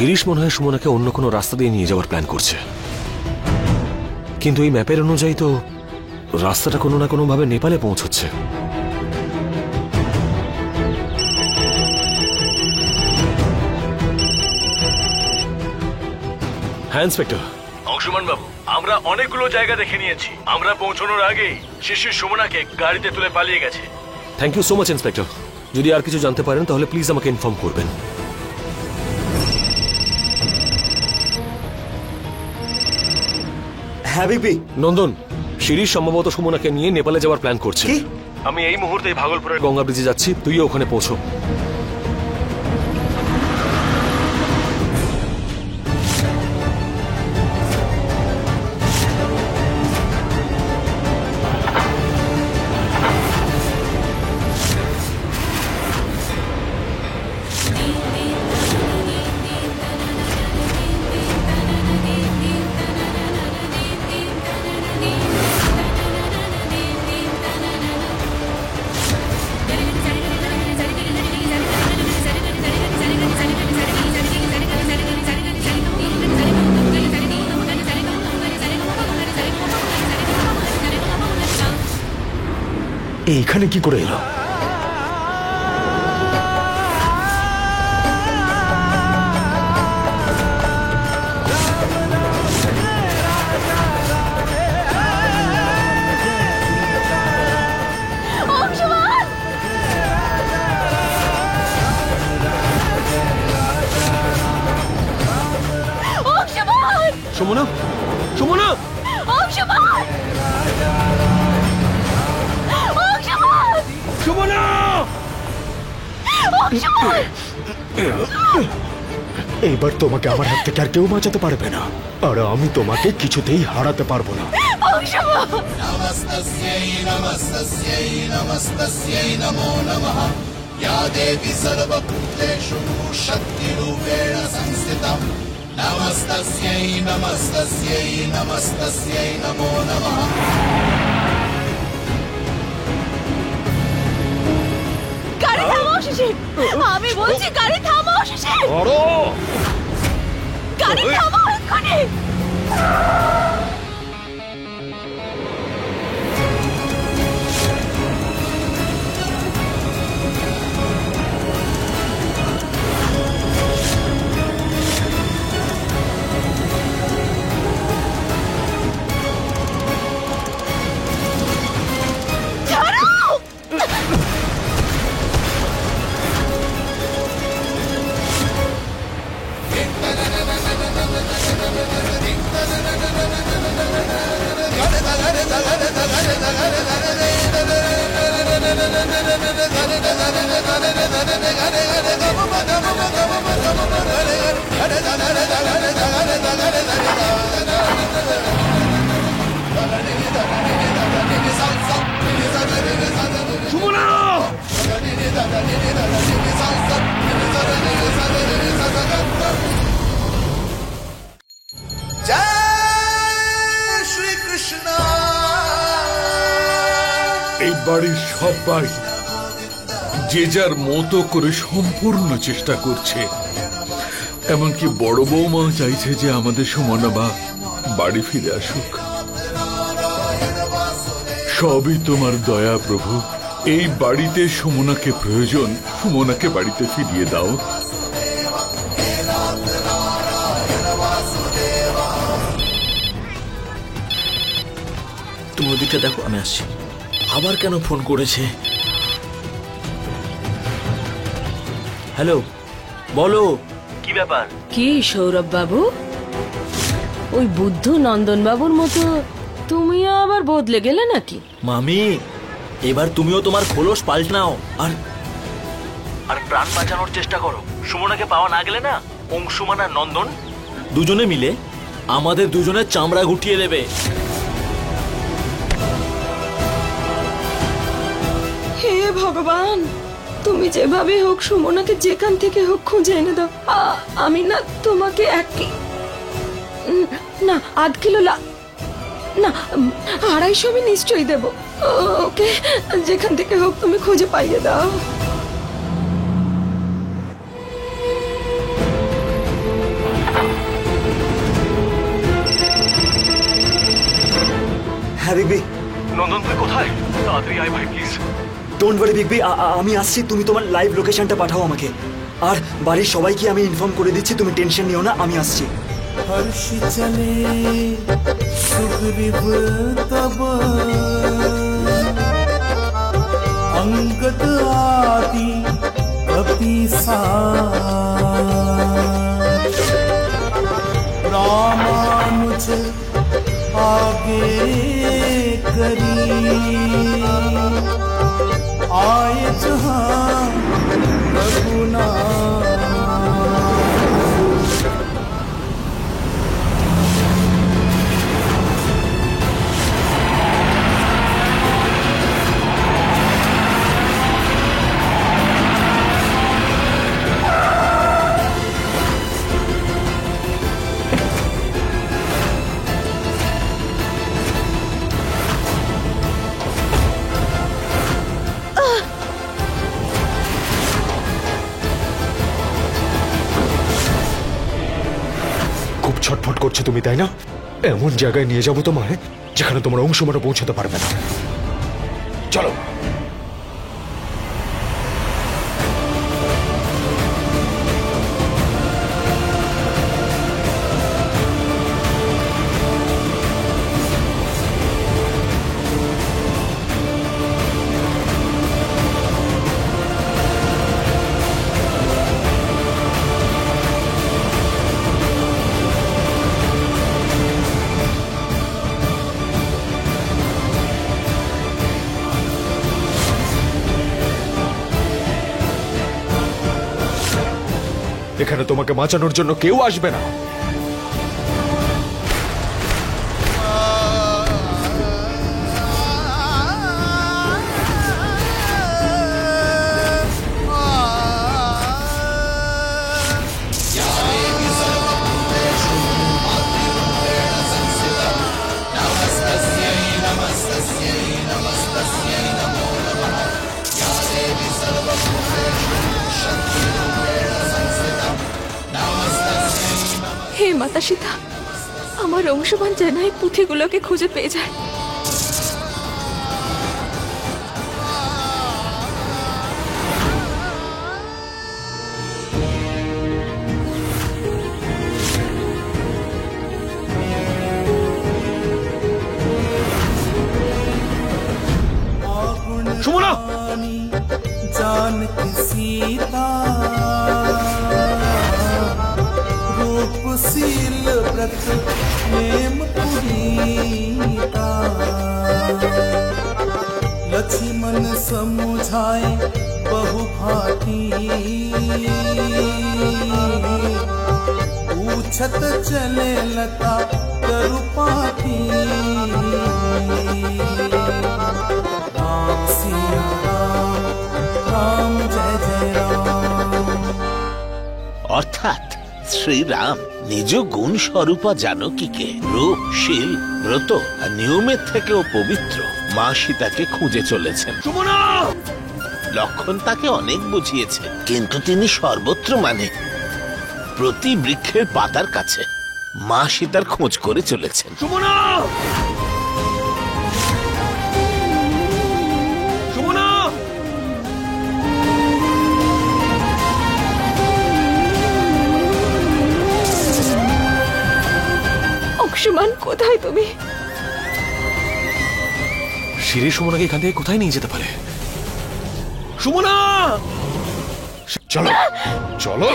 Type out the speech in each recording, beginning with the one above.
শিরিষ মনে হয় সুমনাকে অন্য কোনো রাস্তা দিয়ে নিয়ে যাওয়ার প্ল্যান করছে, কিন্তু এই ম্যাপের অনুযায়ী তো রাস্তাটা কোনো না কোনো ভাবে নেপালে পৌঁছচ্ছে। হ্যাঁ ইন্সপেক্টর। অংশুমান বাবু, আমরা অনেকগুলো জায়গা দেখে নিয়েছি। আমরা পৌঁছানোর আগেই শিশু সুমনাকে গাড়িতে তুলে পালিয়ে গেছে। Thank you so much inspector. যদি আর কিছু জানতে পারেন তাহলে প্লিজ আমাকে ইনফর্ম করবেন। হ্যাঁ বিপি। নন্দন, শিরিষ সম্ভবত সুমনাকে নিয়ে নেপালে যাওয়ার প্ল্যান করছে। কি? আমি এই মুহূর্তে ভাগলপুরের গঙ্গা ব্রিজে যাচ্ছি, তুইও ওখানে পৌঁছো। এইখানে কি করে এলো? সুমনা, সুমনা, সুমনা! এবার তোমাকে আমার হাত থেকে আর কেউ বাঁচাতে পারবে না, আর আমি তোমাকে কিছুতেই হারাতে পারবো না। নমস্তস্যৈ নমস্তস্যৈ নমস্তস্যৈ নমো নমঃ। ইয়া দেবী সর্বভূতেষু শক্তিরূপেণ সংস্থিতা। নমস্তস্যৈ নমস্তস্যৈ নমস্তস্যৈ নমো নমঃ। গাড়ি থামাও শিশি, আমি বলছি গাড়ি থামাও শিশি, গাড়ি থামাও এক্ষুনি। এই বাড়ির সবাই যে যার মতো করে সম্পূর্ণ চেষ্টা করছে, এমনকি বড় বৌমা চাইছে যে আমাদের সুমনা বাড়ি ফিরে আসুক। সবই তোমার দয়া প্রভু। এই বাড়িতে সুমনাকে প্রয়োজন, সুমনাকে বাড়িতে ফিরিয়ে দাও। তুমি ওদিকটা দেখো, আমি আসছি। আবার কেন ফোন করেছে? হ্যালো, বলো কি ব্যাপার? কি সৌরভ বাবু, ওই বুদ্ধ নন্দন বাবুর মতো তুমিও আবার বদলে গেলে নাকি? মামি, এবার তুমিও তোমার খোলস পাল্টাও আর প্রাণ বাঁচানোর চেষ্টা করো। সুমনাকে পাওয়া না গেলে না, অংশুমান আর নন্দন দুজনে মিলে আমাদের দুজনের চামড়া গুটিয়ে দেবে। হে ভগবান, তুমি যেভাবে হোক সুমনাকে যেখান থেকে হোক খুঁজে এনে দাও। আমি না তোমাকে না 8 কিলো না 250 আমি নিশ্চয়ই দেব। ওকে যেখান থেকে হোক তুমি খুঁজে পাইয়ে দাও। হ্যাঁ বিগ বি। নন্দন তুই কোথায়? তাড়াতাড়ি আয় ভাই please. Don't worry big B, আমি আসছি। তুমি তোমার লাইভ লোকেশনটা পাঠাও আমাকে, আর বাড়ির সবাইকে আমি ইনফর্ম করে দিচ্ছি। তুমি টেনশন নিও না, আমি আসছি। हर्ष चले सुग्रीव तब अंगद आदि कपीसाच रामानुज आगे करी आए जहां रघुनाथ। ছটফট করছো তুমি, তাই না? এমন জায়গায় নিয়ে যাবো তোমায় যেখানে তোমার অংশমানও পৌঁছতে পারবে না। চলো। এখানে তোমাকে বাঁচানোর জন্য কেউ আসবে না। হে মাতা সীতা, আমার অংশমান যেন এই পুঁথিগুলোকে খুঁজে পেয়ে যায়। সুমনা! जानकी सीता रूपशील व्रत प्रेम पुनीता लक्ष्मण समुझाए बहु भांति पूछत चले लता करुपाती राम सिया राम राम जय जय राम। অর্থাৎ শ্রীরাম নিজ গুণ স্বরূপা জানকীকে রূপশীল ব্রত আর নিয়মের থেকেও পবিত্র মা সীতাকে খুঁজে চলেছেন। লক্ষণ তাকে অনেক বুঝিয়েছে, কিন্তু তিনি সর্বত্র মানে প্রতি বৃক্ষের পাতার কাছে মা সীতার খোঁজ করে চলেছেন। অংশমান, কোথায় তুমি? শিরি সুমনাকে এখান থেকে কোথায় নিয়ে যেতে পারে? সুমনা! চলো চলো।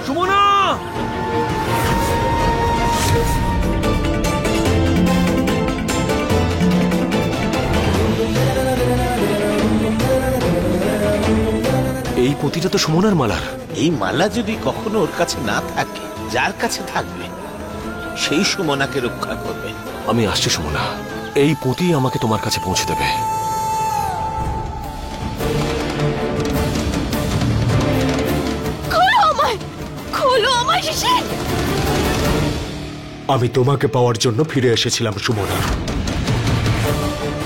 সুমনা! এই পুঁতিটা তো সুমনার মালার। এই মালা যদি কখনো ওর কাছে না থাকে, যার কাছে থাকবে সেই সুমনাকে রক্ষা করবে। আমি আসছি সুমনা, এই পুঁতি আমাকে তোমার কাছে পৌঁছে দেবে। খোলো আমায়, খোলো আমায় শিশি। আমি তোমাকে পাওয়ার জন্য ফিরে এসেছিলাম সুমনা,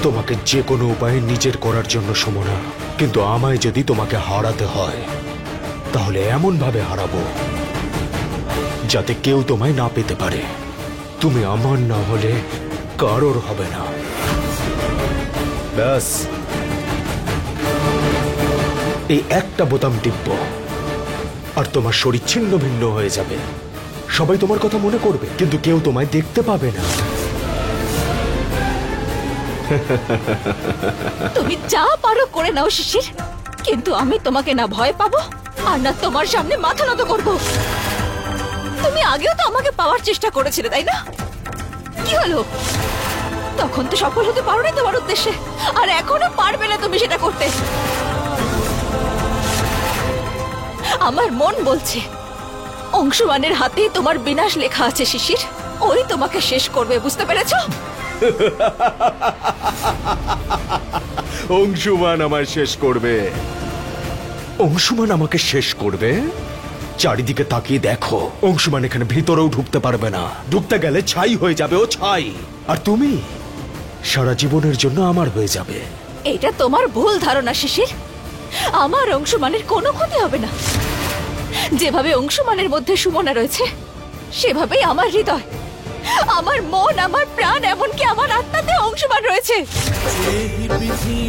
তোমাকে যে কোনো উপায়ে নিজের করার জন্য সুমনা। কিন্তু আমায় যদি তোমাকে হারাতে হয় তাহলে এমন ভাবে হারাবো যাতে কেউ তোমায় না পেতে পারে। তুমি আমার না হলে কারোর হবে না। ব্যাস এই একটা বোতাম টিপব আর তোমার শরীর ছিন্ন ভিন্ন হয়ে যাবে। সবাই তোমার কথা মনে করবে, কিন্তু কেউ তোমায় দেখতে পাবে না। তুমি যা পারো করে নাও শিশির, কিন্তু আমি তোমাকে না ভয় পাবো আর না তোমার সামনে মাথা নত করবো। তুমি আগেও তো আমাকে পাওয়ার চেষ্টা করেছিলে, তাই না? কি হলো? তখন তো সফল হতে পারোনি তোমার উদ্দেশ্যে, আর এখনো পারবে না তুমি সেটা করতে। আমার মন বলছে অংশুমানের হাতে তোমার বিনাশ লেখা আছে শিশির। ওই তোমাকে শেষ করবে, বুঝতে পেরেছো? অংশুমান আমায় শেষ করবে। অংশুমান আমাকে শেষ করবে? চারিদিকে তাকিয়ে দেখো, অংশুমান এখানে ভিতরেও ঢুকতে পারবে না। ঢুকতে গেলে ছাই হয়ে যাবে, ও ছাই। আর তুমি সারা জীবনের জন্য আমার হয়ে যাবে। এটা তোমার ভুল ধারণা শিশির। আমার অংশুমানের কোনো ক্ষতি হবে না। যেভাবে অংশুমানের মধ্যে সুমনা রয়েছে, সেভাবেই আমার হৃদয়, আমার মন, আমার প্রাণ, এমনকি আমার আত্মাতে অংশুমান রয়েছে। जेहि विधि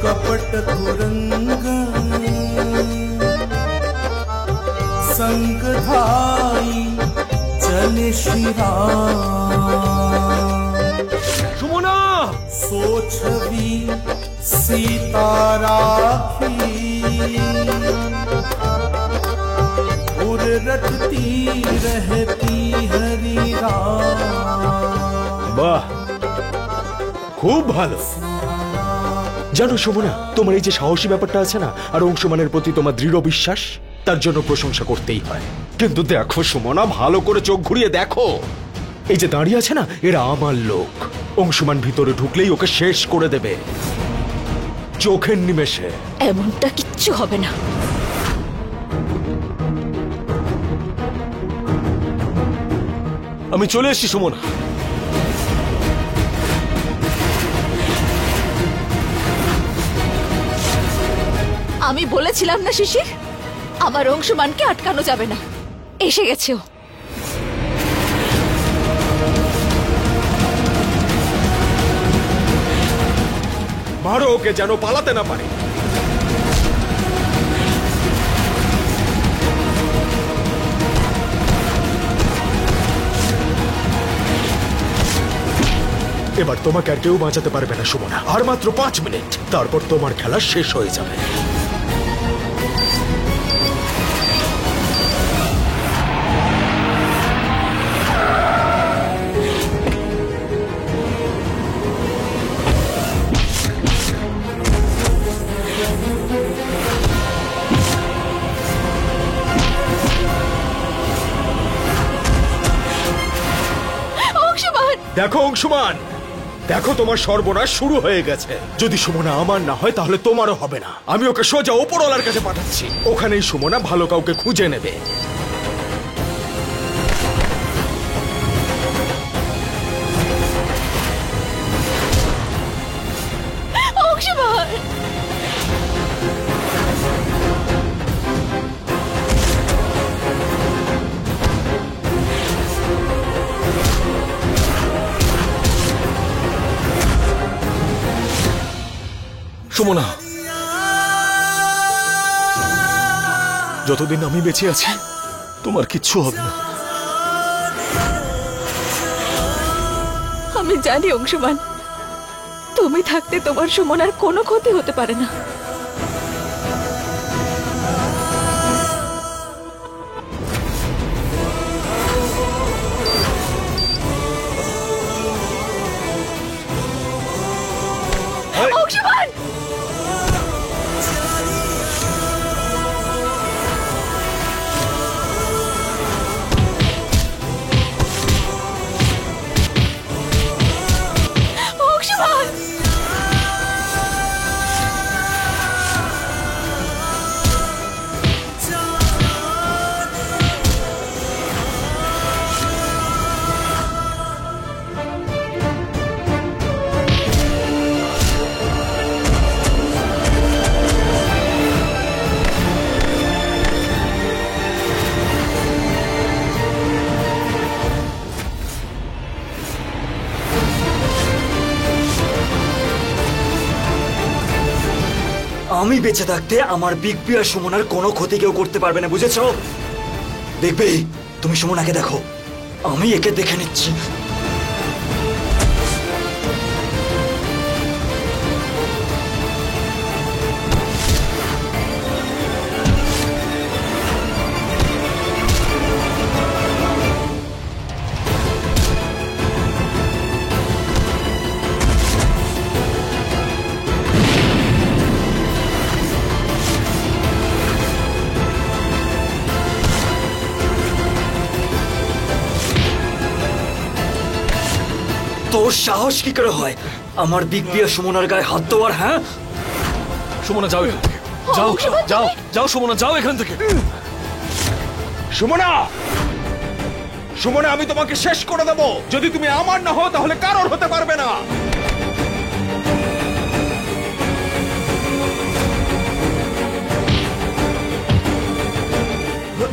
कपट कुरंग संग धाई चले श्री राम। সুমনা! सोचवी सीता राखी उर रटती रहती हरि राम। বাহ, খুব ভালো। জানো সুমনা, তোমার এই যে সাহসী ব্যাপারটা আছে না, আর অংশুমানের প্রতি তোমার দৃঢ় বিশ্বাস, তার জন্য প্রশংসা করতেই হয়। কিন্তু দেখো সুমনা, ভালো করে চোখ ঘুরিয়ে দেখো, এই যে দাঁড়িয়ে আছে না, এরা আমার লোক। অংশুমান ভিতরে ঢুকলেই ওকে শেষ করে দেবে, চোখের নিমেষে। এমনটা কিচ্ছু হবে না। আমি চলে এসেছি সুমনা। আমি বলেছিলাম না শিশির, আমার অংশুমানকে আটকানো যাবে না। এসে গেছে ও। মারো ওকে, যেন পালাতে না পারে। এবার তোমাকে আর কেউ বাঁচাতে পারবে না সুমনা। আর মাত্র 5 মিনিট, তারপর তোমার খেলা শেষ হয়ে যাবে। দেখো অংশুমান, দেখো তোমার সর্বনাশ শুরু হয়ে গেছে। যদি সুমনা আমার না হয়, তাহলে তোমারও হবে না। আমি ওকে সোজা ওপরওয়ালার কাছে পাঠাচ্ছি, ওখানেই সুমনা ভালো কাউকে খুঁজে নেবে। সুমনা, যতদিন আমি বেঁচে আছি তোমার কিচ্ছু হবে না। আমি জানি অংশুমান, তুমি থাকতে তোমার সুমনার কোনো ক্ষতি হতে পারে না। অংশুমান! অংশুমান! আমি বেঁচে থাকতে আমার বিগ বি আর সুমনার কোনো ক্ষতি কেউ করতে পারবে না, বুঝেছো? দেখবে, তুমি সুমনাকে দেখো, আমি একে দেখে নিচ্ছি। তোর সাহস কি করে হয় আমার বিগ বি আর সুমনার গায়ে হাত দেওয়ার? হ্যাঁ, সুমনা যাও এখান থেকে। যাও যাও যাও সুমনা, যাও এখান থেকে। সুমনা, সুমনা, আমি তোমাকে শেষ করে দেব। যদি তুমি আমার না হও তাহলে কারোর হতে পারবে না।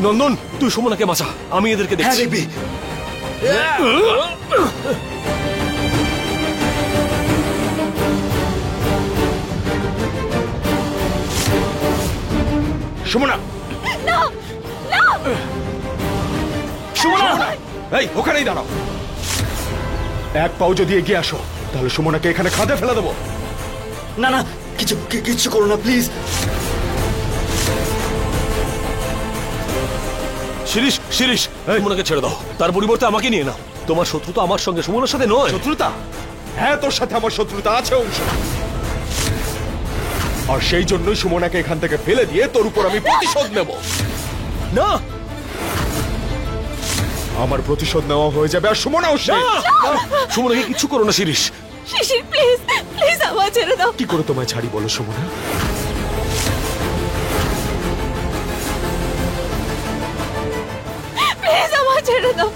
নন্দন, তুই সুমনাকে বাঁচা, আমি এদেরকে হ্যাঁ দেখছি। দেখবি। সুমনা, না না সুমনা, এই ওখানেই দাঁড়াও। এক পাও যদি এগিয়ে আসো তাহলে সুমনাকে এখানে খাদে ফেলে দেবো। না না, কিচ্ছু করো না প্লিজ। শিরিষ, শিরিষ, সুমনাকে ছেড়ে দাও, তার পরিবর্তে আমাকে নিয়ে নাও। তোমার শত্রুতা আমার সঙ্গে, সুমনার সাথে নয়। শত্রুতা? হ্যাঁ, তোর সাথে আমার শত্রুতা আছে অংশ, আর সেই জন্যই সুমনাকে এখান থেকে ফেলে দিয়ে তোর উপর আমি প্রতিশোধ নেব। না, আমার প্রতিশোধ নেওয়া হয়ে যাবে আর সুমনাও শেষ। সুমনাকে কিচ্ছু করো না শিরিষ। শিশির প্লিজ প্লিজ আমায় ছেড়ে দাও। কি করে তোমায় ছাড়ি বলো সুমনা? প্লিজ আমায় ছেড়ে দাও।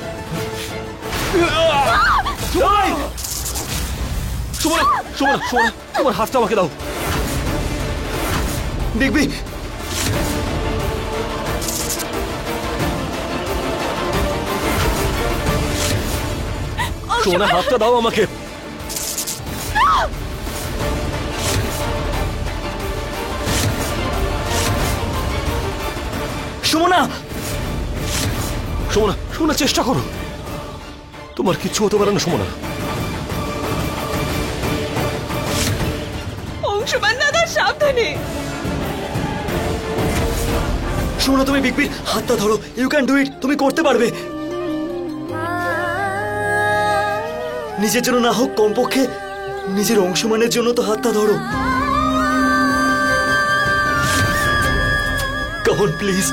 সুমনা, সুমনা, সুমনা, তোমার হাতটা আমাকে দাও। দেখবি, সুমনা, হাতটা দাও আমাকে। সুমনা, সুমনা, সুমনা, চেষ্টা করো, তোমার কিচ্ছু হতে পারে না সুমনা। অংশমান দাদা, সাবধানে। সুমনা, তুমি বিগ বির হাতটা ধরো। ইউ ক্যান ডু ইট, তুমি করতে পারবে। নিজের জন্য না হোক, কমপক্ষে নিজের অংশমানের জন্য তো হাতটা ধরো। Come on please.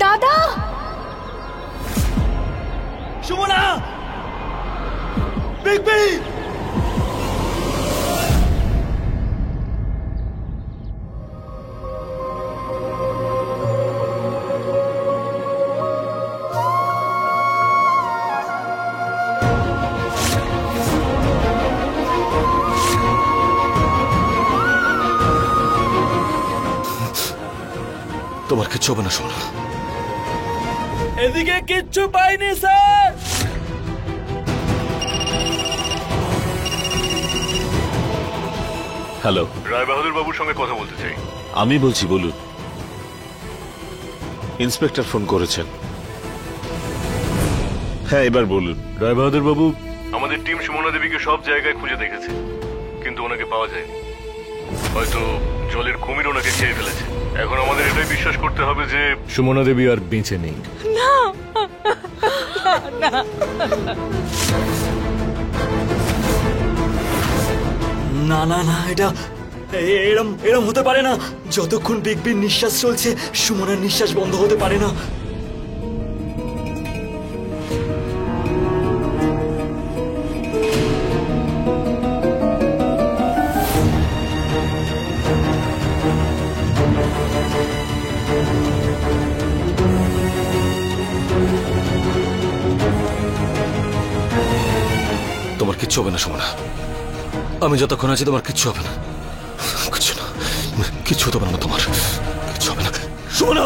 দাদা, সুমনা, বিগ বি। তোমার কিচ্ছু হবে না সুমনা। এদিকে কিচ্ছু পাইনি স্যার। হ্যালো, রায় বাহাদুর বাবুর সঙ্গে কথা বলতে চাই। আমি বলছি, বলুন। ইন্সপেক্টর ফোন করেছেন। হ্যাঁ, এবার বলুন। রায়বাহাদুর বাবু, আমাদের টিম সুমনা দেবীকে সব জায়গায় খুঁজে দেখেছে, কিন্তু ওনাকে পাওয়া যায়নি। হয়তো জলের কুমির ওনাকে খেয়ে ফেলেছে। এখন আমাদের এটাই বিশ্বাস করতে হবে যে সুমনা দেবী আর বেঁচে নেই। না না না, এটা এরম এরম হতে পারে না। যতক্ষণ বিগ বির নিঃশ্বাস চলছে সুমনার নিঃশ্বাস বন্ধ হতে পারে না। তোমার কিচ্ছু হবে না সুমনা। আমি যতক্ষণ আছি তোমার কিচ্ছু হবে না। কিচ্ছু না, কিচ্ছু হতে পারে না তোমার। কিচ্ছু হবে না সুমনা।